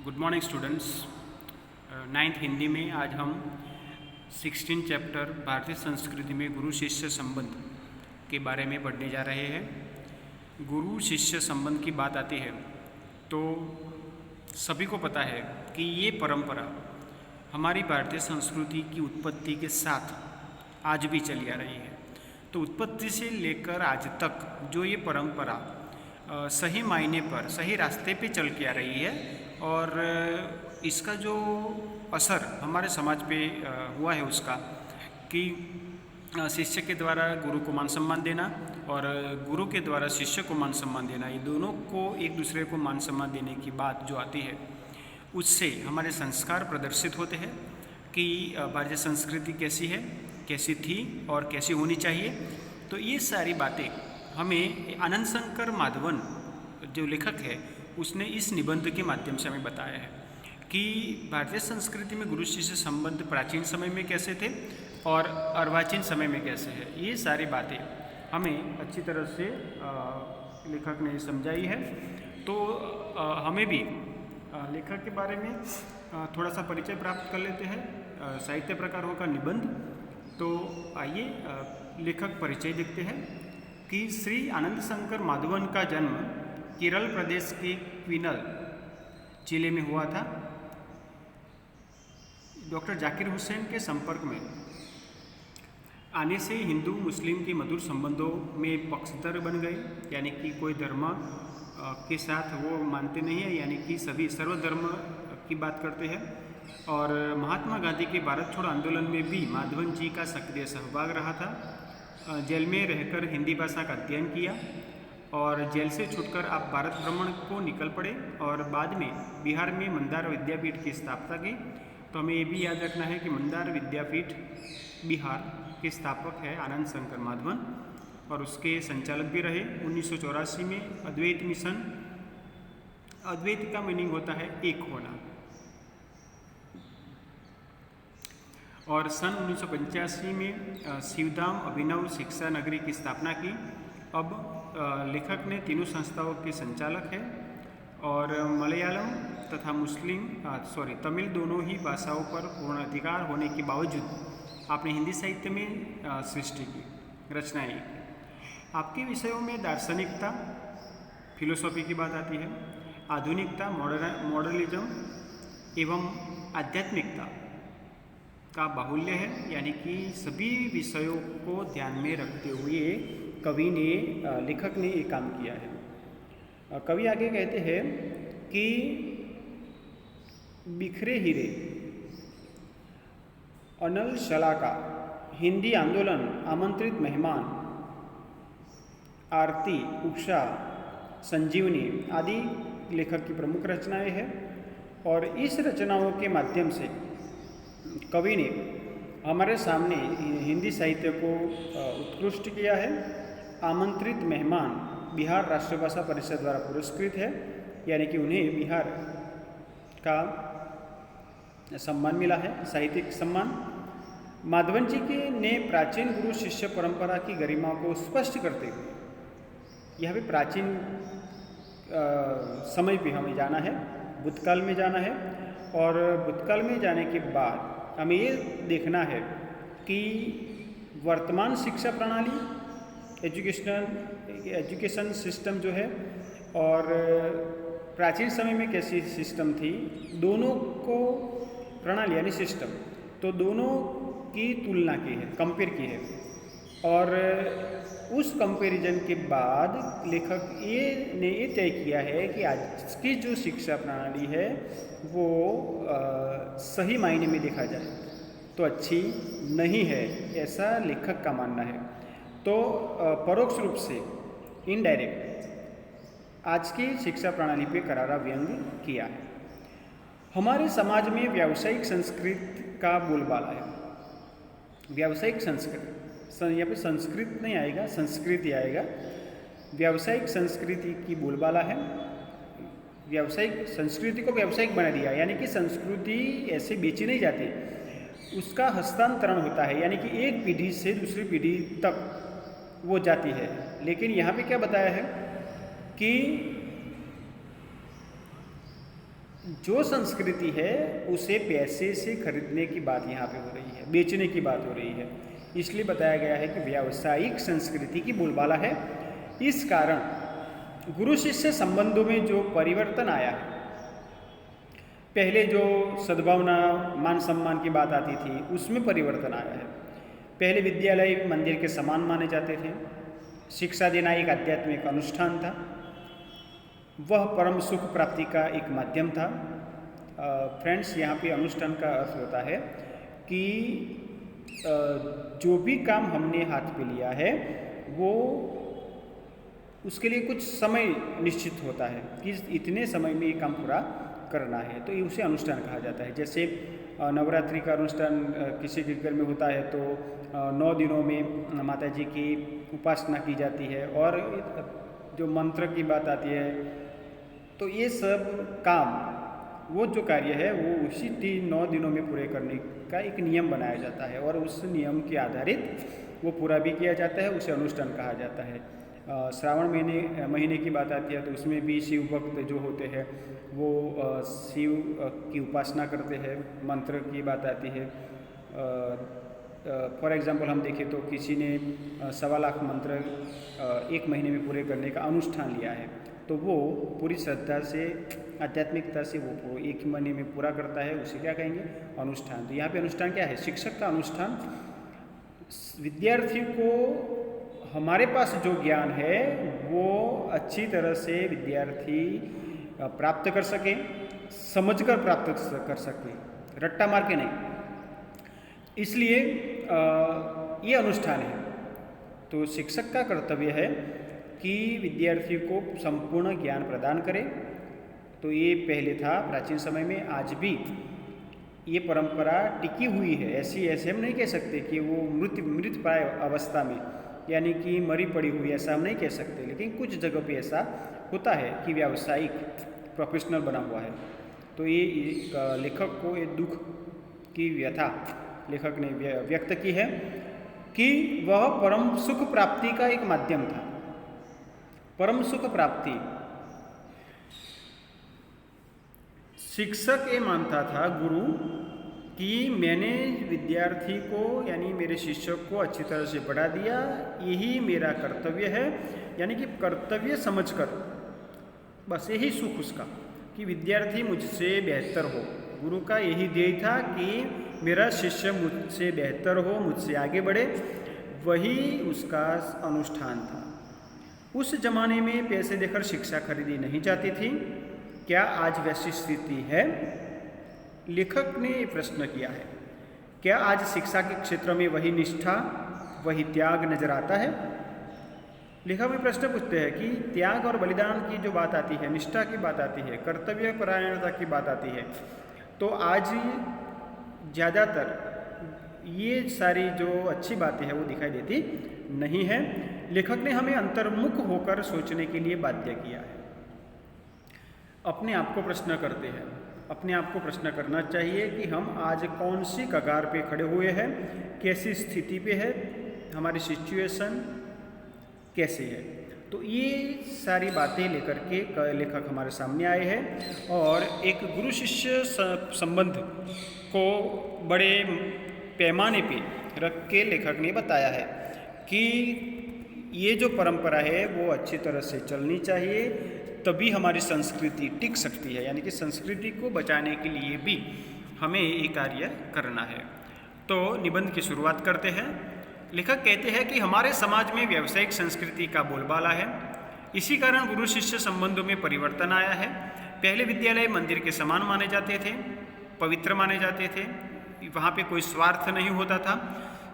Good morning students. Ninth Hindi में आज हम 16 चैप्टर भारतीय संस्कृति में गुरु शिष्य संबंध के बारे में पढ़ने जा रहे हैं। गुरु शिष्य संबंध की बात आती है तो सभी को पता है कि ये परंपरा हमारी भारतीय संस्कृति की उत्पत्ति के साथ आज भी चली आ रही है। तो उत्पत्ति से लेकर आज तक जो ये परंपरा सही मायने पर सही रास्ते पे चल के आ रही है और इसका जो असर हमारे समाज पे हुआ है उसका कि शिष्य के द्वारा गुरु को मान सम्मान देना और गुरु के द्वारा शिष्य को मान सम्मान देना, ये दोनों को एक दूसरे को मान सम्मान देने की बात जो आती है उससे हमारे संस्कार प्रदर्शित होते हैं कि भारतीय संस्कृति कैसी है, कैसी थी और कैसी होनी चाहिए। तो ये सारी बातें हमें आनंद शंकर माधवन जो लेखक है उसने इस निबंध के माध्यम से हमें बताया है कि भारतीय संस्कृति में गुरु शिष्य संबंध प्राचीन समय में कैसे थे और अर्वाचीन समय में कैसे है। ये सारी बातें हमें अच्छी तरह से लेखक ने समझाई है। तो हमें भी लेखक के बारे में थोड़ा सा परिचय प्राप्त कर लेते हैं। साहित्य प्रकारों का निबंध। तो आइए लेखक परिचय देखते हैं कि श्री आनंद शंकर माधवन का जन्म केरल प्रदेश के क्विनल जिले में हुआ था। डॉक्टर जाकिर हुसैन के संपर्क में आने से हिंदू मुस्लिम के मधुर संबंधों में पक्षधर बन गए, यानी कि कोई धर्म के साथ वो मानते नहीं है, यानी कि सभी सर्वधर्म की बात करते हैं। और महात्मा गांधी के भारत छोड़ो आंदोलन में भी माधवन जी का सक्रिय सहभाग रहा था। जेल में रहकर हिंदी भाषा का अध्ययन किया और जेल से छूटकर आप भारत भ्रमण को निकल पड़े और बाद में बिहार में मंदार विद्यापीठ की स्थापना की। तो हमें ये भी याद रखना है कि मंदार विद्यापीठ बिहार के स्थापक है आनंद शंकर माधवन और उसके संचालक भी रहे। 1984 में अद्वैत मिशन, अद्वैत का मीनिंग होता है एक होना, और सन 1985 में शिवधाम अभिनव शिक्षा नगरी की स्थापना की। अब लेखक ने तीनों संस्थाओं के संचालक है और मलयालम तथा तमिल दोनों ही भाषाओं पर पूर्ण अधिकार होने के बावजूद आपने हिंदी साहित्य में सृष्टि की, रचनाएं की। आपके विषयों में दार्शनिकता, फिलोसॉफी की बात आती है, आधुनिकता, मॉडर्निज्म एवं आध्यात्मिकता का बाहुल्य है, यानी कि सभी विषयों को ध्यान में रखते हुए कवि ने, लेखक ने ये काम किया है। कवि आगे कहते हैं कि बिखरे हीरे, अनल शलाका, हिंदी आंदोलन, आमंत्रित मेहमान, आरती, उषा, संजीवनी आदि लेखक की प्रमुख रचनाएं हैं। और इस रचनाओं के माध्यम से कवि ने हमारे सामने हिंदी साहित्य को उत्कृष्ट किया है। आमंत्रित मेहमान बिहार राष्ट्रभाषा परिषद द्वारा पुरस्कृत है, यानी कि उन्हें बिहार का सम्मान मिला है, साहित्यिक सम्मान। माधवन जी के ने प्राचीन गुरु शिष्य परंपरा की गरिमा को स्पष्ट करते हुए यह भी प्राचीन समय पे हमें जाना है, भूतकाल में जाना है। और भूतकाल में जाने के बाद हमें ये देखना है कि वर्तमान शिक्षा प्रणाली, एजुकेशन सिस्टम जो है और प्राचीन समय में कैसी सिस्टम थी, दोनों को प्रणाली यानी सिस्टम, तो दोनों की तुलना की है, कंपेयर की है। और उस कंपैरिजन के बाद लेखक ने ये तय किया है कि आज की जो शिक्षा प्रणाली है वो सही मायने में देखा जाए तो अच्छी नहीं है, ऐसा लेखक का मानना है। तो परोक्ष रूप से, इनडायरेक्ट, आज की शिक्षा प्रणाली पे करारा व्यंग किया है। हमारे समाज में व्यावसायिक संस्कृति का बोलबाला है। व्यावसायिक संस्कृति, यहाँ पे संस्कृत नहीं आएगा, संस्कृति आएगा। व्यावसायिक संस्कृति की बोलबाला है। व्यावसायिक संस्कृति को व्यावसायिक बना दिया, यानी कि संस्कृति ऐसे बेची नहीं जाती, उसका हस्तांतरण होता है, यानी कि एक पीढ़ी से दूसरी पीढ़ी तक वो जाती है। लेकिन यहाँ पे क्या बताया है कि जो संस्कृति है उसे पैसे से खरीदने की बात यहाँ पे हो रही है, बेचने की बात हो रही है। इसलिए बताया गया है कि व्यावसायिक संस्कृति की बोलबाला है। इस कारण गुरु शिष्य संबंधों में जो परिवर्तन आया है, पहले जो सद्भावना मान सम्मान की बात आती थी उसमें परिवर्तन आया है। पहले विद्यालय मंदिर के समान माने जाते थे। शिक्षा देना एक आध्यात्मिक अनुष्ठान था, वह परम सुख प्राप्ति का एक माध्यम था। फ्रेंड्स, यहाँ पे अनुष्ठान का अर्थ होता है कि जो भी काम हमने हाथ पे लिया है वो उसके लिए कुछ समय निश्चित होता है कि इतने समय में ये काम पूरा करना है, तो ये उसे अनुष्ठान कहा जाता है। जैसे नवरात्रि का अनुष्ठान किसी के घर में होता है तो 9 दिनों में माता जी की उपासना की जाती है, और जो मंत्र की बात आती है, तो ये सब काम, वो जो कार्य है वो उसी 9 दिनों में पूरे करने का एक नियम बनाया जाता है, और उस नियम के आधारित वो पूरा भी किया जाता है, उसे अनुष्ठान कहा जाता है। श्रावण महीने की बात आती है तो उसमें भी शिव भक्त जो होते हैं वो शिव की उपासना करते हैं। मंत्र की बात आती है, फॉर एग्जांपल हम देखें तो किसी ने 1.25 लाख मंत्र 1 महीने में पूरे करने का अनुष्ठान लिया है, तो वो पूरी श्रद्धा से, आध्यात्मिकता से वो 1 महीने में पूरा करता है, उसे क्या कहेंगे? अनुष्ठान। तो यहाँ पे अनुष्ठान क्या है? शिक्षक का अनुष्ठान। विद्यार्थी को हमारे पास जो ज्ञान है वो अच्छी तरह से विद्यार्थी प्राप्त कर सके, समझकर प्राप्त कर सके, रट्टा मार के नहीं। इसलिए ये अनुष्ठान है। तो शिक्षक का कर्तव्य है कि विद्यार्थी को संपूर्ण ज्ञान प्रदान करे। तो ये पहले था प्राचीन समय में, आज भी ये परंपरा टिकी हुई है। ऐसे हम नहीं कह सकते कि वो मृत प्राय अवस्था में, यानी कि मरी पड़ी हुई, ऐसा हम नहीं कह सकते। लेकिन कुछ जगह पे ऐसा होता है कि व्यावसायिक प्रोफेशनल बना हुआ है। तो ये लेखक को ये दुख की व्यथा लेखक ने व्यक्त की है कि वह परम सुख प्राप्ति का एक माध्यम था। परम सुख प्राप्ति, शिक्षक ये मानता था, गुरु, कि मैंने विद्यार्थी को यानी मेरे शिष्य को अच्छी तरह से पढ़ा दिया, यही मेरा कर्तव्य है। यानी कि कर्तव्य समझकर, बस यही सुख उसका कि विद्यार्थी मुझसे बेहतर हो। गुरु का यही ध्येय था कि मेरा शिष्य मुझसे बेहतर हो, मुझसे आगे बढ़े, वही उसका अनुष्ठान था। उस जमाने में पैसे देकर शिक्षा खरीदी नहीं जाती थी। क्या आज वैसी स्थिति है? लेखक ने प्रश्न किया है। क्या आज शिक्षा के क्षेत्र में वही निष्ठा, वही त्याग नजर आता है? लेखक में प्रश्न पूछते हैं कि त्याग और बलिदान की जो बात आती है, निष्ठा की बात आती है, कर्तव्य परायणता की बात आती है, तो आज ज़्यादातर ये सारी जो अच्छी बातें हैं वो दिखाई देती नहीं है। लेखक ने हमें अंतर्मुख होकर सोचने के लिए बाध्य किया है। अपने आप को प्रश्न करते हैं, अपने आप को प्रश्न करना चाहिए कि हम आज कौन सी कगार पे खड़े हुए हैं, कैसी स्थिति पे है, हमारी सिचुएशन कैसे है। तो ये सारी बातें लेकर के लेखक हमारे सामने आए हैं, और एक गुरु शिष्य संबंध को बड़े पैमाने पे रख के लेखक ने बताया है कि ये जो परंपरा है वो अच्छी तरह से चलनी चाहिए, तभी हमारी संस्कृति टिक सकती है। यानी कि संस्कृति को बचाने के लिए भी हमें ये कार्य करना है। तो निबंध की शुरुआत करते हैं। लेखक कहते हैं कि हमारे समाज में व्यावसायिक संस्कृति का बोलबाला है, इसी कारण गुरु शिष्य संबंधों में परिवर्तन आया है। पहले विद्यालय मंदिर के समान माने जाते थे, पवित्र माने जाते थे, वहाँ पे कोई स्वार्थ नहीं होता था।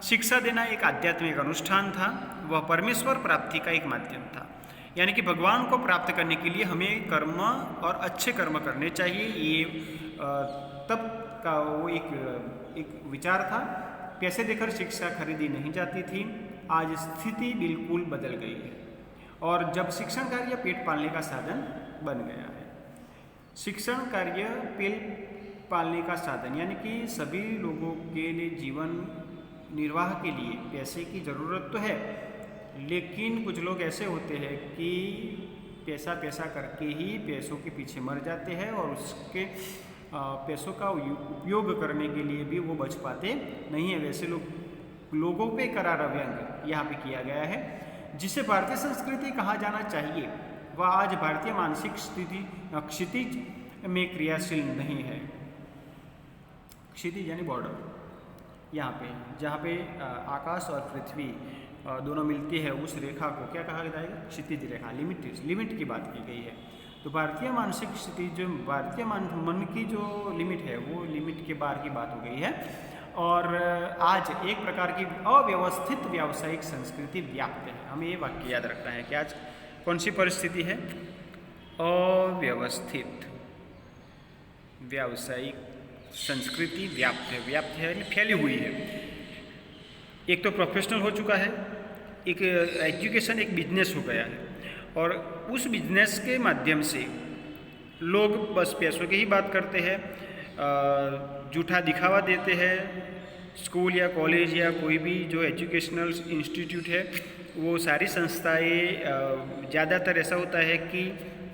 शिक्षा देना एक आध्यात्मिक अनुष्ठान था, वह परमेश्वर प्राप्ति का एक माध्यम था। यानी कि भगवान को प्राप्त करने के लिए हमें कर्म और अच्छे कर्म करने चाहिए। ये तब का वो एक विचार था। पैसे देकर शिक्षा खरीदी नहीं जाती थी। आज स्थिति बिल्कुल बदल गई है, और जब शिक्षण कार्य पेट पालने का साधन बन गया है। शिक्षण कार्य पेट पालने का साधन, यानी कि सभी लोगों के लिए जीवन निर्वाह के लिए पैसे की ज़रूरत तो है, लेकिन कुछ लोग ऐसे होते हैं कि पैसा पैसा करके ही पैसों के पीछे मर जाते हैं और उसके पैसों का उपयोग करने के लिए भी वो बच पाते नहीं है। वैसे लोगों पे करारा व्यंग यहाँ पे किया गया है। जिसे भारतीय संस्कृति कहा जाना चाहिए वह आज भारतीय मानसिक स्थिति क्षितिज में क्रियाशील नहीं है। क्षितिज यानी बॉर्डर, यहाँ पे जहाँ पे आकाश और पृथ्वी दोनों मिलती है उस रेखा को क्या कहा जाएगा? क्षितिज रेखा, लिमिट की बात की गई है। तो भारतीय मानसिक स्थिति जो भारतीय मन की जो लिमिट है वो लिमिट के बाहर की बात हो गई है और आज एक प्रकार की अव्यवस्थित व्यावसायिक संस्कृति व्याप्त है। हमें ये वाक्य याद रखना है कि आज कौन सी परिस्थिति है? अव्यवस्थित व्यावसायिक संस्कृति व्याप्त है यानी फैली हुई है। एक तो प्रोफेशनल हो चुका है, एक एजुकेशन एक बिजनेस हो गया है और उस बिजनेस के माध्यम से लोग बस पैसों की ही बात करते हैं, झूठा दिखावा देते हैं। स्कूल या कॉलेज या कोई भी जो एजुकेशनल इंस्टीट्यूट है वो सारी संस्थाएं ज़्यादातर ऐसा होता है कि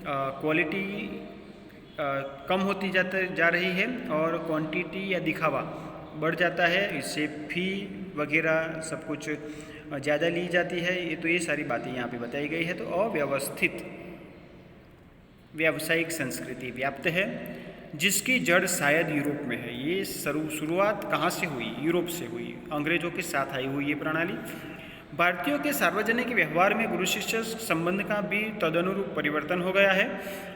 क्वालिटी कम होती जा रही है और क्वांटिटी या दिखावा बढ़ जाता है। इससे फी वगैरह सब कुछ ज़्यादा ली जाती है। ये सारी बातें यहाँ पे बताई गई है। तो अव्यवस्थित व्यावसायिक संस्कृति व्याप्त है जिसकी जड़ शायद यूरोप में है। ये शुरुआत कहाँ से हुई? यूरोप से हुई, अंग्रेजों के साथ आई हुई ये प्रणाली। भारतीयों के सार्वजनिक व्यवहार में गुरु शिष्य संबंध का भी तदनुरूप परिवर्तन हो गया है।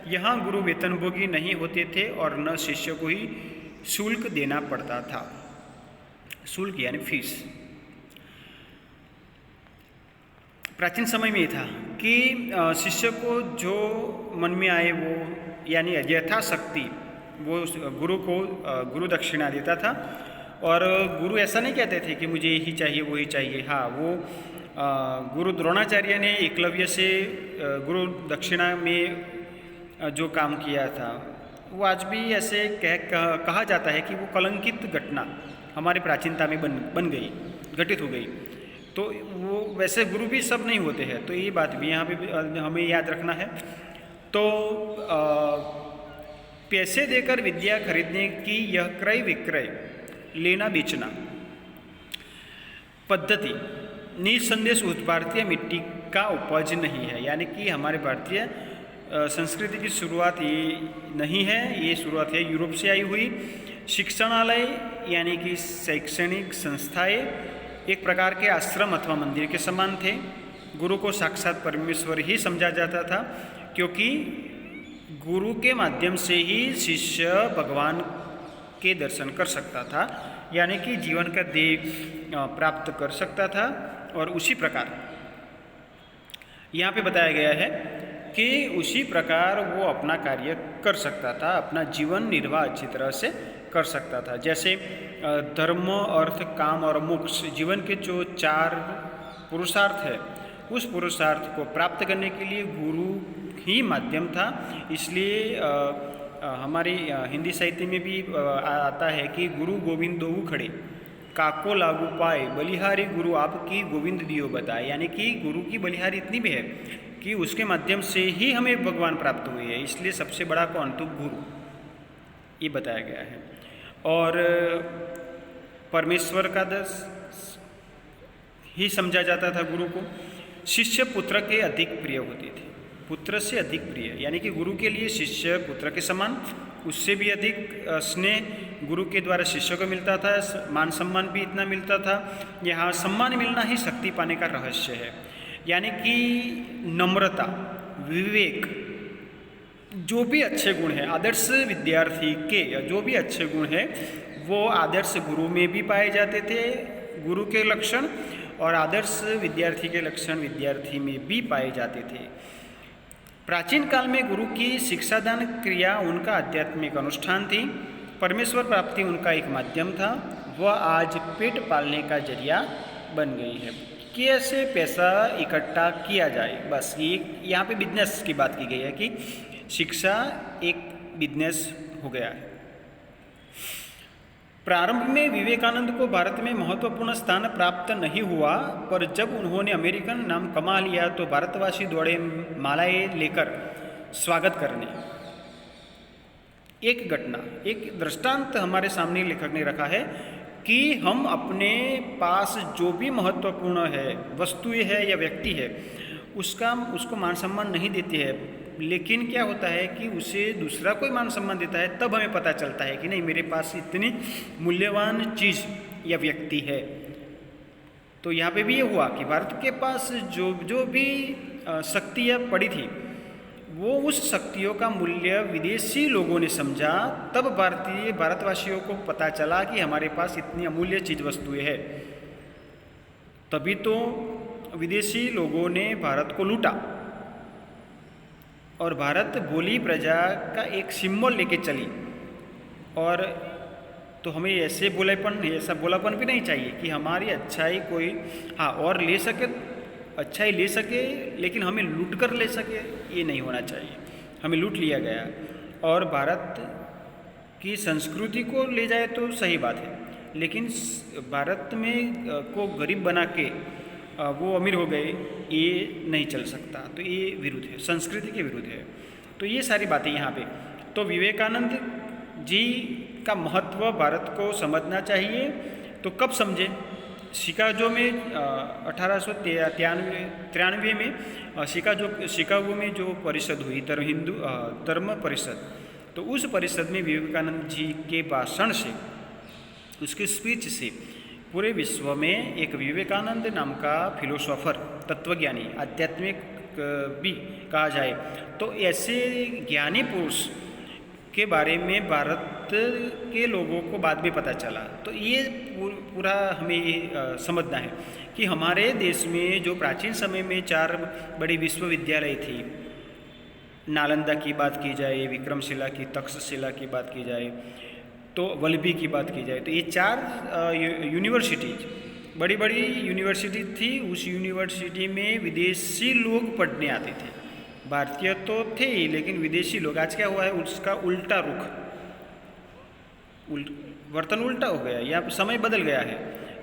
यहाँ गुरु वेतनभोगी नहीं होते थे और न शिष्य को ही शुल्क देना पड़ता था। शुल्क यानी फीस। प्राचीन समय में ये था कि शिष्य को जो मन में आए वो यानी यथाशक्ति वो गुरु को गुरु दक्षिणा देता था और गुरु ऐसा नहीं कहते थे कि मुझे यही चाहिए वही चाहिए। हाँ, वो गुरु द्रोणाचार्य ने एकलव्य से गुरु दक्षिणा में जो काम किया था वो आज भी ऐसे कहा जाता है कि वो कलंकित घटना हमारे प्राचीनता में बन गई, घटित हो गई। तो वो वैसे गुरु भी सब नहीं होते हैं, तो ये बात भी यहाँ पे हमें याद रखना है। तो पैसे देकर विद्या खरीदने की यह क्रय विक्रय लेना बेचना पद्धति निसंदेश उस भारतीय मिट्टी का उपज नहीं है। यानी कि हमारे भारतीय संस्कृति की शुरुआत ये नहीं है, ये शुरुआत है यूरोप से आई हुई। शिक्षणालय यानी कि शैक्षणिक संस्थाएं एक प्रकार के आश्रम अथवा मंदिर के समान थे। गुरु को साक्षात परमेश्वर ही समझा जाता था क्योंकि गुरु के माध्यम से ही शिष्य भगवान के दर्शन कर सकता था, यानी कि जीवन का ध्येय प्राप्त कर सकता था। और उसी प्रकार यहाँ पे बताया गया है कि उसी प्रकार वो अपना कार्य कर सकता था, अपना जीवन निर्वाह अच्छी तरह से कर सकता था। जैसे धर्म, अर्थ, काम और मोक्ष जीवन के जो 4 पुरुषार्थ है, उस पुरुषार्थ को प्राप्त करने के लिए गुरु ही माध्यम था। इसलिए हमारी हिंदी साहित्य में भी आता है कि गुरु गोविंद दोऊ खड़े काको लागू पाए, बलिहारी गुरु आपकी गोविंद दियो बताए। यानी कि गुरु की बलिहारी इतनी भी है कि उसके माध्यम से ही हमें भगवान प्राप्त हुए हैं। इसलिए सबसे बड़ा कौन? तो गुरु, ये बताया गया है। और परमेश्वर का दर्श ही समझा जाता था गुरु को। शिष्य पुत्र के अधिक प्रिय होते थे, पुत्र से अधिक प्रिय, यानी कि गुरु के लिए शिष्य पुत्र के समान, उससे भी अधिक स्नेह गुरु के द्वारा शिष्य को मिलता था। मान सम्मान भी इतना मिलता था। यहाँ सम्मान मिलना ही शक्ति पाने का रहस्य है। यानी कि नम्रता, विवेक, जो भी अच्छे गुण हैं आदर्श विद्यार्थी के, जो भी अच्छे गुण हैं वो आदर्श गुरु में भी पाए जाते थे, गुरु के लक्षण, और आदर्श विद्यार्थी के लक्षण विद्यार्थी में भी पाए जाते थे। प्राचीन काल में गुरु की शिक्षादान क्रिया उनका आध्यात्मिक अनुष्ठान थी। परमेश्वर प्राप्ति उनका एक माध्यम था। वह आज पेट पालने का जरिया बन गई है। कैसे पैसा इकट्ठा किया जाए, बस ये यहाँ पे बिजनेस की बात की गई है कि शिक्षा एक बिजनेस हो गया है। प्रारंभ में विवेकानंद को भारत में महत्वपूर्ण स्थान प्राप्त नहीं हुआ, पर जब उन्होंने अमेरिकन नाम कमा लिया तो भारतवासी दौड़े मालाएं लेकर स्वागत करने। एक घटना, एक दृष्टांत हमारे सामने लेखक ने रखा है कि हम अपने पास जो भी महत्वपूर्ण है, वस्तुएं है या व्यक्ति है, उसको मान सम्मान नहीं देते हैं, लेकिन क्या होता है कि उसे दूसरा कोई मान सम्मान देता है, तब हमें पता चलता है कि नहीं, मेरे पास इतनी मूल्यवान चीज़ या व्यक्ति है। तो यहाँ पे भी ये हुआ कि भारत के पास जो भी शक्तियाँ पड़ी थी, वो उस शक्तियों का मूल्य विदेशी लोगों ने समझा, तब भारतवासियों को पता चला कि हमारे पास इतनी अमूल्य चीज़ वस्तुएं है। तभी तो विदेशी लोगों ने भारत को लूटा और भारत भोली प्रजा का एक सिंबल लेके चली। और तो हमें ऐसा बोलापन भी नहीं चाहिए कि हमारी अच्छाई कोई और ले सके, अच्छाई ले सके, लेकिन हमें लूट कर ले सके, ये नहीं होना चाहिए। हमें लूट लिया गया और भारत की संस्कृति को ले जाए तो सही बात है, लेकिन भारत में को गरीब बना के वो अमीर हो गए, ये नहीं चल सकता। तो ये विरुद्ध है, संस्कृति के विरुद्ध है। तो ये सारी बातें यहाँ पे, तो विवेकानंद जी का महत्व भारत को समझना चाहिए। तो कब समझे? शिकागो में 1893 में शिकागो में जो परिषद हुई, धर्म परिषद, तो उस परिषद में विवेकानंद जी के भाषण से, उसके स्पीच से पूरे विश्व में एक विवेकानंद नाम का फिलोसोफर, तत्वज्ञानी, आध्यात्मिक भी कहा जाए, तो ऐसे ज्ञानी पुरुष के बारे में भारत के लोगों को बाद में पता चला। तो ये पूरा हमें समझना है कि हमारे देश में जो प्राचीन समय में 4 बड़ी विश्वविद्यालय थी, नालंदा की बात की जाए, विक्रमशिला की, तक्षशिला की बात की जाए, तो वल्लभी की बात की जाए, तो ये 4 यूनिवर्सिटीज, बड़ी बड़ी यूनिवर्सिटी थी। उस यूनिवर्सिटी में विदेशी लोग पढ़ने आते थे, भारतीय तो थे ही, लेकिन विदेशी लोग। आज क्या हुआ है, उसका उल्टा रुख, वर्तन उल्टा हो गया, या समय बदल गया है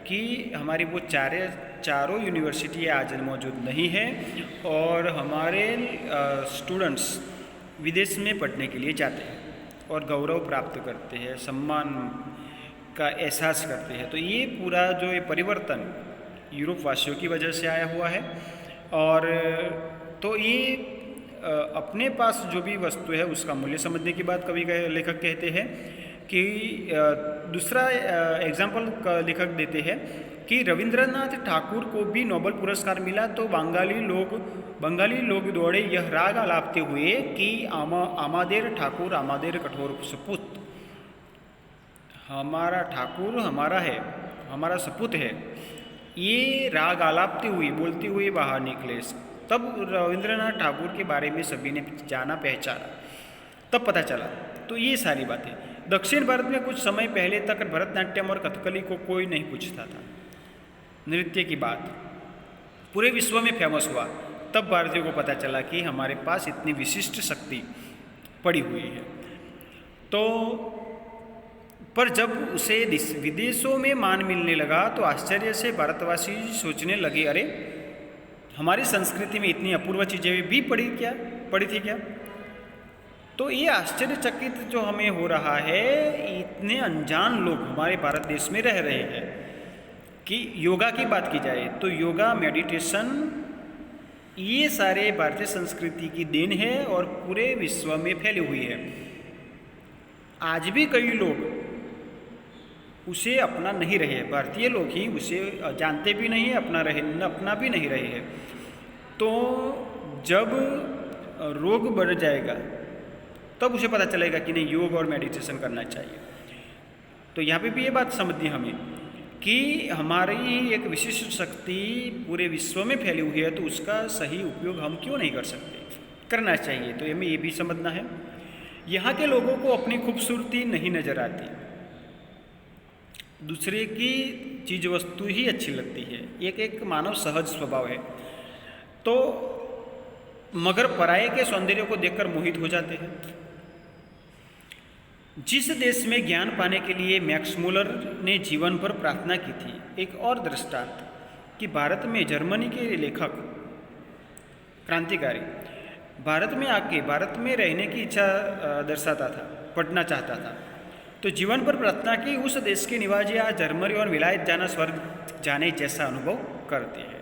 कि हमारी वो चारों यूनिवर्सिटी आज मौजूद नहीं है और हमारे स्टूडेंट्स विदेश में पढ़ने के लिए जाते हैं और गौरव प्राप्त करते हैं, सम्मान का एहसास करते हैं। तो ये पूरा जो ये परिवर्तन यूरोप वासियों की वजह से आया हुआ है। और तो ये अपने पास जो भी वस्तु है उसका मूल्य समझने की बात कवि लेखक कहते हैं कि दूसरा एग्जाम्पल लेखक देते हैं कि रविंद्रनाथ ठाकुर को भी नोबेल पुरस्कार मिला, तो बंगाली लोग दौड़े यह राग आलापते हुए कि आमादेर ठाकुर आमादेर कठोर सपूत, हमारा ठाकुर हमारा है, हमारा सपूत है। ये राग आलापते हुए, बोलते हुए बाहर निकले। तब रविंद्रनाथ ठाकुर के बारे में सभी ने जाना, पहचाना, तब पता चला। तो ये सारी बातें। दक्षिण भारत में कुछ समय पहले तक भरतनाट्यम और कथकली को कोई नहीं पूछता था। नृत्य की बात पूरे विश्व में फेमस हुआ, तब भारतीयों को पता चला कि हमारे पास इतनी विशिष्ट शक्ति पड़ी हुई है। तो पर जब उसे विदेशों में मान मिलने लगा तो आश्चर्य से भारतवासी सोचने लगे, अरे हमारी संस्कृति में इतनी अपूर्व चीज़ें भी पड़ी थी क्या? तो ये आश्चर्यचकित जो हमें हो रहा है, इतने अनजान लोग हमारे भारत देश में रह रहे हैं। कि योगा की बात की जाए तो योगा, मेडिटेशन, ये सारे भारतीय संस्कृति की देन है और पूरे विश्व में फैली हुई है। आज भी कई लोग उसे अपना नहीं रहे, भारतीय लोग ही उसे जानते भी नहीं है, अपना भी नहीं रहे हैं। तो जब रोग बढ़ जाएगा तब उसे पता चलेगा कि नहीं, योग और मेडिटेशन करना चाहिए। तो यहाँ पे भी ये बात समझनी हमें कि हमारी एक विशिष्ट शक्ति पूरे विश्व में फैली हुई है, तो उसका सही उपयोग हम क्यों नहीं कर सकते? करना चाहिए। तो हमें ये भी समझना है। यहाँ के लोगों को अपनी खूबसूरती नहीं नज़र आती, दूसरे की चीज़ वस्तु ही अच्छी लगती है। एक मानव सहज स्वभाव है। तो मगर पराये के सौंदर्य को देखकर मोहित हो जाते हैं। जिस देश में ज्ञान पाने के लिए मैक्स मूलर ने जीवन पर प्रार्थना की थी, एक और दृष्टांत कि भारत में जर्मनी के लेखक क्रांतिकारी भारत में आके भारत में रहने की इच्छा दर्शाता था, पढ़ना चाहता था, तो जीवन पर प्रार्थना की उस देश के निवासी आज जर्मनी और विलायत जाना स्वर्ग जाने जैसा अनुभव करते हैं।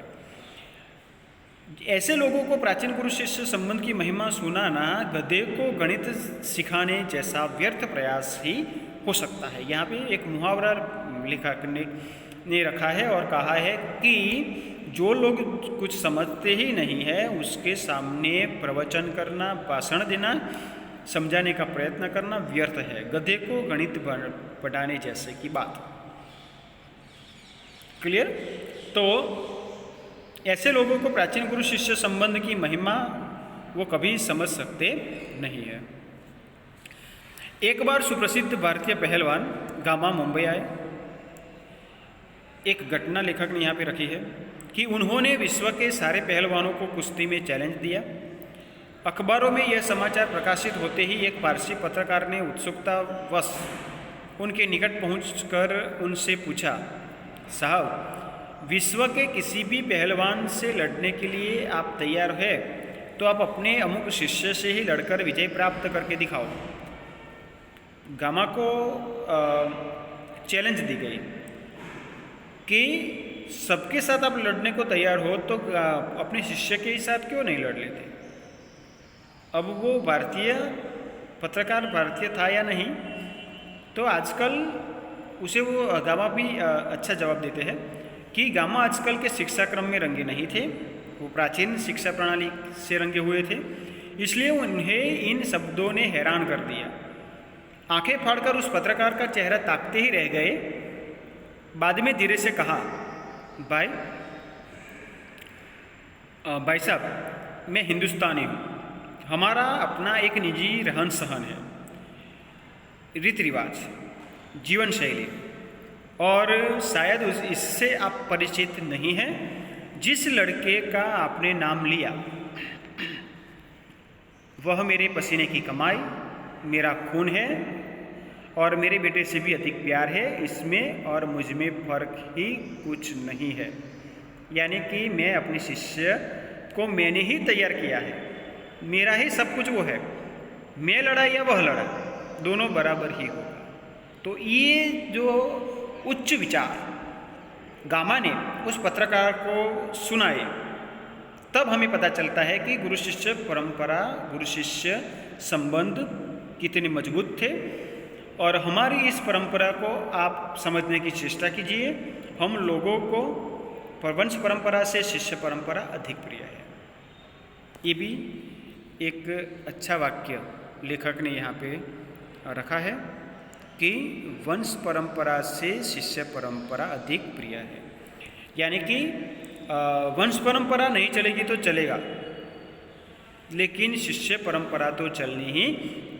ऐसे लोगों को प्राचीन गुरु शिष्य संबंध की महिमा सुनाना गधे को गणित सिखाने जैसा व्यर्थ प्रयास ही हो सकता है। यहाँ पे एक मुहावरा लेखक ने रखा है और कहा है कि जो लोग कुछ समझते ही नहीं है उसके सामने प्रवचन करना, भाषण देना, समझाने का प्रयत्न करना व्यर्थ है, गधे को गणित पढ़ाने जैसे की बात। क्लियर? तो ऐसे लोगों को प्राचीन गुरु शिष्य संबंध की महिमा वो कभी समझ सकते नहीं है। एक बार सुप्रसिद्ध भारतीय पहलवान गामा मुंबई आए। एक घटना लेखक ने यहाँ पे रखी है कि उन्होंने विश्व के सारे पहलवानों को कुश्ती में चैलेंज दिया। अखबारों में यह समाचार प्रकाशित होते ही एक पारसी पत्रकार ने उत्सुकतावश उनके निकट पहुंचकर उनसे पूछा, साहब, विश्व के किसी भी पहलवान से लड़ने के लिए आप तैयार हैं तो आप अपने अमुक शिष्य से ही लड़कर विजय प्राप्त करके दिखाओ। गामा को चैलेंज दी गई कि सबके साथ आप लड़ने को तैयार हो तो अपने शिष्य के साथ क्यों नहीं लड़ लेते। अब वो भारतीय पत्रकार भारतीय था या नहीं, तो आजकल उसे वो गामा भी अच्छा जवाब देते हैं कि गामा आजकल के शिक्षा क्रम में रंगे नहीं थे, वो प्राचीन शिक्षा प्रणाली से रंगे हुए थे, इसलिए उन्हें इन शब्दों ने हैरान कर दिया। आंखें फाड़कर उस पत्रकार का चेहरा ताकते ही रह गए। बाद में धीरे से कहा, भाई साहब, मैं हिंदुस्तानी हूँ, हमारा अपना एक निजी रहन सहन है, रीति रिवाज, जीवन शैली, और शायद इससे आप परिचित नहीं हैं। जिस लड़के का आपने नाम लिया वह मेरे पसीने की कमाई, मेरा खून है और मेरे बेटे से भी अधिक प्यार है, इसमें और मुझ में फर्क ही कुछ नहीं है। यानी कि मैं अपने शिष्य को मैंने ही तैयार किया है, मेरा ही सब कुछ वो है, मैं लड़ा या वह लड़ा, दोनों बराबर ही होगा। तो ये जो उच्च विचार गामा ने उस पत्रकार को सुनाए, तब हमें पता चलता है कि गुरु शिष्य परंपरा, गुरु शिष्य संबंध कितने मजबूत थे। और हमारी इस परंपरा को आप समझने की चेष्टा कीजिए। हम लोगों को वंश परंपरा से शिष्य परंपरा अधिक प्रिय है। ये भी एक अच्छा वाक्य लेखक ने यहाँ पे रखा है कि वंश परंपरा से शिष्य परंपरा अधिक प्रिय है। यानी कि वंश परंपरा नहीं चलेगी तो चलेगा, लेकिन शिष्य परंपरा तो चलनी ही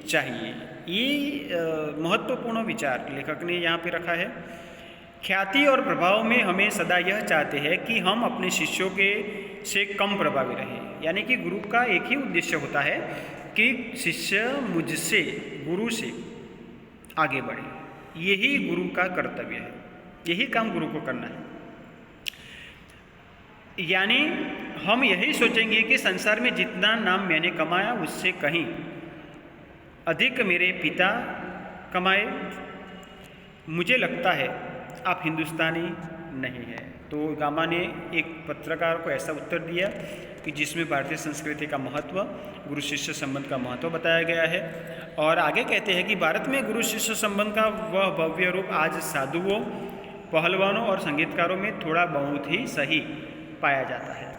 चाहिए। ये महत्वपूर्ण विचार लेखक ने यहाँ पे रखा है। ख्याति और प्रभाव में हमें सदा यह चाहते हैं कि हम अपने शिष्यों के से कम प्रभावी रहें। यानी कि गुरु का एक ही उद्देश्य होता है कि शिष्य मुझसे, गुरु से आगे बढ़े। यही गुरु का कर्तव्य है, यही काम गुरु को करना है। यानी हम यही सोचेंगे कि संसार में जितना नाम मैंने कमाया उससे कहीं अधिक मेरे पिता कमाए। मुझे लगता है आप हिंदुस्तानी नहीं है। तो गामा ने एक पत्रकार को ऐसा उत्तर दिया कि जिसमें भारतीय संस्कृति का महत्व, गुरु शिष्य संबंध का महत्व बताया गया है। और आगे कहते हैं कि भारत में गुरु शिष्य संबंध का वह भव्य रूप आज साधुओं, पहलवानों और संगीतकारों में थोड़ा बहुत ही सही पाया जाता है।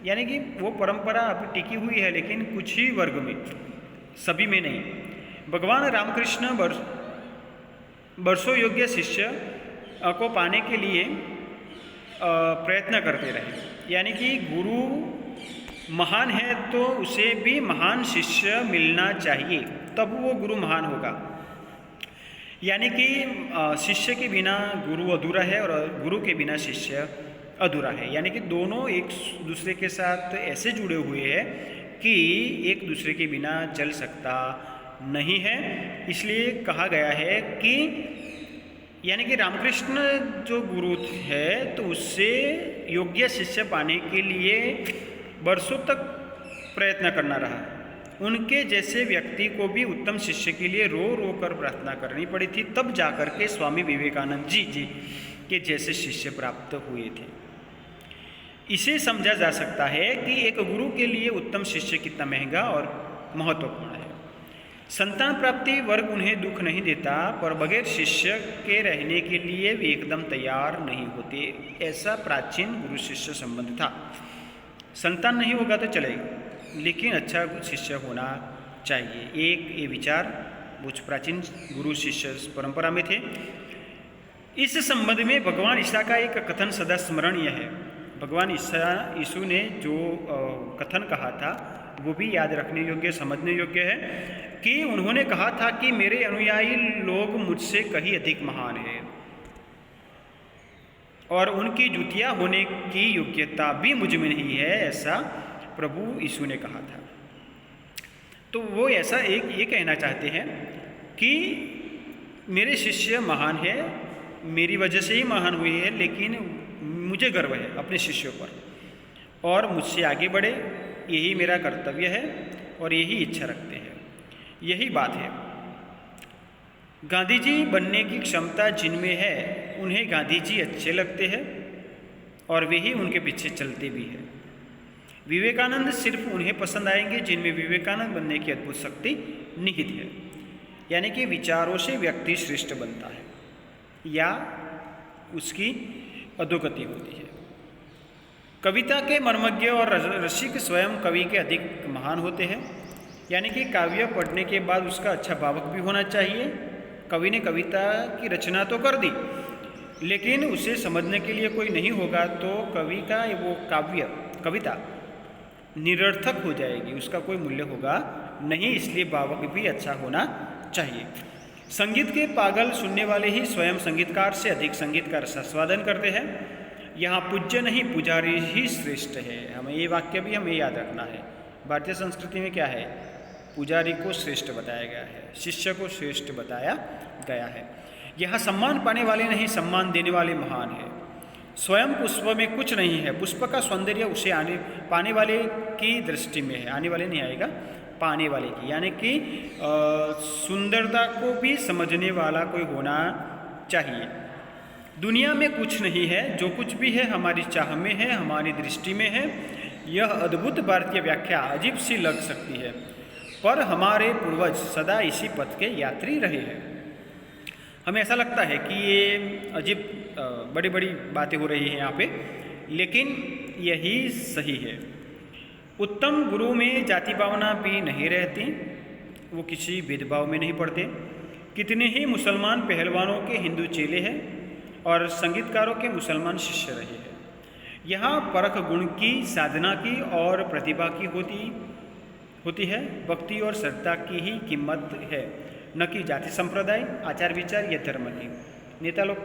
यानी कि वो परंपरा अभी टिकी हुई है, लेकिन कुछ ही वर्ग में, सभी में नहीं। भगवान रामकृष्ण वर्षों योग्य शिष्य को पाने के लिए प्रयत्न करते रहे। यानी कि गुरु महान है तो उसे भी महान शिष्य मिलना चाहिए, तब वो गुरु महान होगा। यानी कि शिष्य के बिना गुरु अधूरा है और गुरु के बिना शिष्य अधूरा है। यानी कि दोनों एक दूसरे के साथ ऐसे जुड़े हुए हैं कि एक दूसरे के बिना चल सकता नहीं है। इसलिए कहा गया है कि यानी कि रामकृष्ण जो गुरु है तो उससे योग्य शिष्य पाने के लिए वर्षों तक प्रयत्न करना रहा। उनके जैसे व्यक्ति को भी उत्तम शिष्य के लिए रो रो कर प्रार्थना करनी पड़ी थी, तब जाकर के स्वामी विवेकानंद जी के जैसे शिष्य प्राप्त हुए थे। इसे समझा जा सकता है कि एक गुरु के लिए उत्तम शिष्य कितना महंगा और महत्वपूर्ण है। संतान प्राप्ति वर्ग उन्हें दुख नहीं देता, पर बगैर शिष्य के रहने के लिए वे एकदम तैयार नहीं होते। ऐसा प्राचीन गुरु शिष्य संबंध था। संतान नहीं होगा तो चलेगा, लेकिन अच्छा शिष्य होना चाहिए। एक ये विचार कुछ प्राचीन गुरु शिष्य परंपरा में थे। इस संबंध में भगवान ईसा का एक कथन सदा स्मरणीय है। भगवान यीशु ने जो कथन कहा था वो भी याद रखने योग्य, समझने योग्य है कि उन्होंने कहा था कि मेरे अनुयायी लोग मुझसे कहीं अधिक महान हैं और उनकी जुतियाँ होने की योग्यता भी मुझ में नहीं है, ऐसा प्रभु यीशु ने कहा था। तो वो ऐसा ये कहना चाहते हैं कि मेरे शिष्य महान है, मेरी वजह से ही महान हुए हैं, लेकिन मुझे गर्व है अपने शिष्यों पर और मुझसे आगे बढ़े, यही मेरा कर्तव्य है और यही इच्छा रखते हैं। यही बात है। गांधी जी बनने की क्षमता जिनमें है उन्हें गांधी जी अच्छे लगते हैं और वे ही उनके पीछे चलते भी हैं। विवेकानंद सिर्फ उन्हें पसंद आएंगे जिनमें विवेकानंद बनने की अद्भुत शक्ति निहित है। यानी कि विचारों से व्यक्ति श्रेष्ठ बनता है या उसकी अधोगति होती है। कविता के मर्मज्ञ और रसिक स्वयं कवि के अधिक महान होते हैं। यानी कि काव्य पढ़ने के बाद उसका अच्छा भावक भी होना चाहिए। कवि ने कविता की रचना तो कर दी, लेकिन उसे समझने के लिए कोई नहीं होगा तो कवि का वो कविता निरर्थक हो जाएगी, उसका कोई मूल्य होगा नहीं। इसलिए भावक भी अच्छा होना चाहिए। संगीत के पागल सुनने वाले ही स्वयं संगीतकार से अधिक संगीत का रसास्वादन करते हैं। यहाँ पूज्य नहीं पुजारी ही श्रेष्ठ है। हमें ये वाक्य भी हमें याद रखना है। भारतीय संस्कृति में क्या है? पुजारी को श्रेष्ठ बताया गया है, शिष्य को श्रेष्ठ बताया गया है। यहाँ सम्मान पाने वाले नहीं, सम्मान देने वाले महान है। स्वयं पुष्प में कुछ नहीं है, पुष्प का सौंदर्य उसे पाने वाले की दृष्टि में है। आने वाले नहीं आएगा, पाने वाले की। यानी कि सुंदरता को भी समझने वाला कोई होना चाहिए। दुनिया में कुछ नहीं है, जो कुछ भी है हमारी चाह में है, हमारी दृष्टि में है। यह अद्भुत भारतीय व्याख्या अजीब सी लग सकती है, पर हमारे पूर्वज सदा इसी पथ के यात्री रहे हैं। हमें ऐसा लगता है कि ये अजीब बड़ी बड़ी बातें हो रही हैं यहाँ पे, लेकिन यही सही है। उत्तम गुरु में जाति भावना भी नहीं रहती, वो किसी भेदभाव में नहीं पड़ते। कितने ही मुसलमान पहलवानों के हिंदू चेले हैं और संगीतकारों के मुसलमान शिष्य रहे हैं। यहाँ परख गुण की, साधना की और प्रतिभा की होती है। भक्ति और श्रद्धा की ही कीमत है, न कि जाति संप्रदाय, आचार विचार या धर्म की। नेता लोग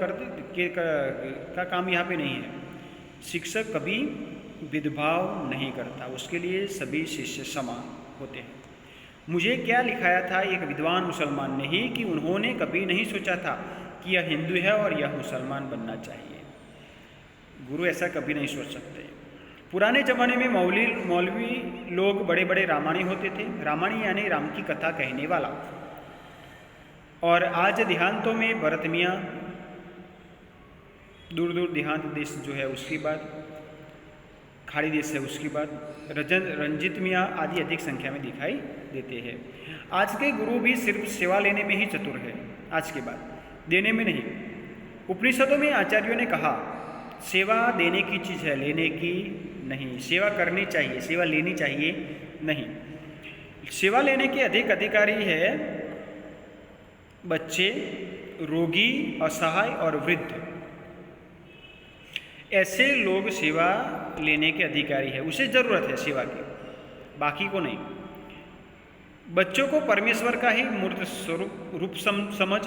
का काम यहाँ पे नहीं है। शिक्षक कभी भेदभाव नहीं करता, उसके लिए सभी शिष्य समान होते हैं। मुझे क्या लिखाया था एक विद्वान मुसलमान ने ही कि उन्होंने कभी नहीं सोचा था कि यह हिंदू है और यह मुसलमान बनना चाहिए। गुरु ऐसा कभी नहीं सोच सकते। पुराने ज़माने में मौलवी लोग बड़े बड़े रामायणी होते थे। रामायणी यानी राम की कथा कहने वाला। और आज देहांतों में भरत मियाँ, दूर दूर देहांत देश जो है उसकी बात, खाड़ी देश है उसकी बात, रंजित मियाँ आदि अधिक संख्या में दिखाई देते हैं। आज के गुरु भी सिर्फ सेवा लेने में ही चतुर है, आज के बाद देने में नहीं। उपनिषदों में आचार्यों ने कहा सेवा देने की चीज़ है, लेने की नहीं। सेवा करनी चाहिए, सेवा लेनी चाहिए नहीं। सेवा लेने के अधिक अधिकारी है बच्चे, रोगी, असहाय और वृद्ध। ऐसे लोग सेवा लेने के अधिकारी है, उसे ज़रूरत है सेवा की, बाकी को नहीं। बच्चों को परमेश्वर का ही मूर्त रूप समझ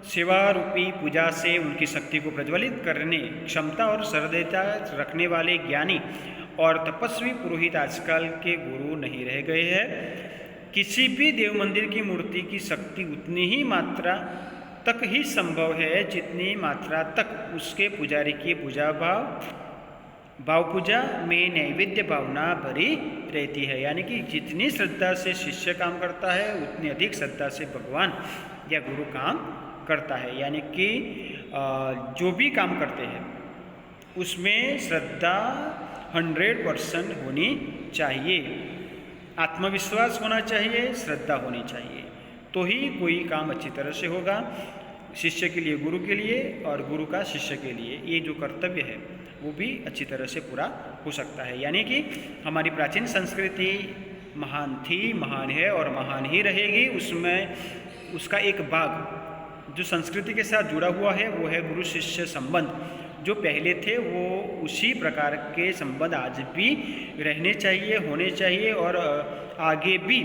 सेवा रूपी पूजा से उनकी शक्ति को प्रज्वलित करने क्षमता और सहृदयता रखने वाले ज्ञानी और तपस्वी पुरोहित आजकल के गुरु नहीं रह गए हैं। किसी भी देव मंदिर की मूर्ति की शक्ति उतनी ही मात्रा तक ही संभव है जितनी मात्रा तक उसके पुजारी की भाव पूजा में नैवेद्य भावना भरी रहती है। यानी कि जितनी श्रद्धा से शिष्य काम करता है उतनी अधिक श्रद्धा से भगवान या गुरु काम करता है। यानी कि जो भी काम करते हैं उसमें श्रद्धा 100% होनी चाहिए, आत्मविश्वास होना चाहिए, श्रद्धा होनी चाहिए, तो ही कोई काम अच्छी तरह से होगा। शिष्य के लिए गुरु के लिए और गुरु का शिष्य के लिए ये जो कर्तव्य है वो भी अच्छी तरह से पूरा हो सकता है। यानी कि हमारी प्राचीन संस्कृति महान थी, महान है और महान ही रहेगी। उसमें उसका एक भाग जो संस्कृति के साथ जुड़ा हुआ है वो है गुरु शिष्य संबंध। जो पहले थे वो उसी प्रकार के संबंध आज भी रहने चाहिए, होने चाहिए और आगे भी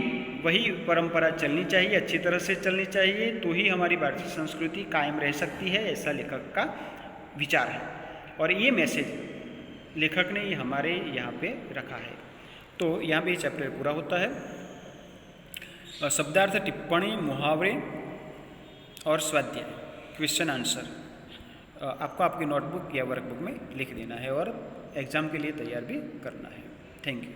वही परंपरा चलनी चाहिए, अच्छी तरह से चलनी चाहिए, तो ही हमारी भारतीय संस्कृति कायम रह सकती है, ऐसा लेखक का विचार है। और ये मैसेज लेखक ने हमारे यहाँ पे रखा है। तो यहाँ पे चैप्टर पूरा होता है। शब्दार्थ, टिप्पणी, मुहावरे और स्वाध्याय, क्वेश्चन आंसर आपको आपकी नोटबुक या वर्कबुक में लिख देना है और एग्ज़ाम के लिए तैयार भी करना है। Thank you.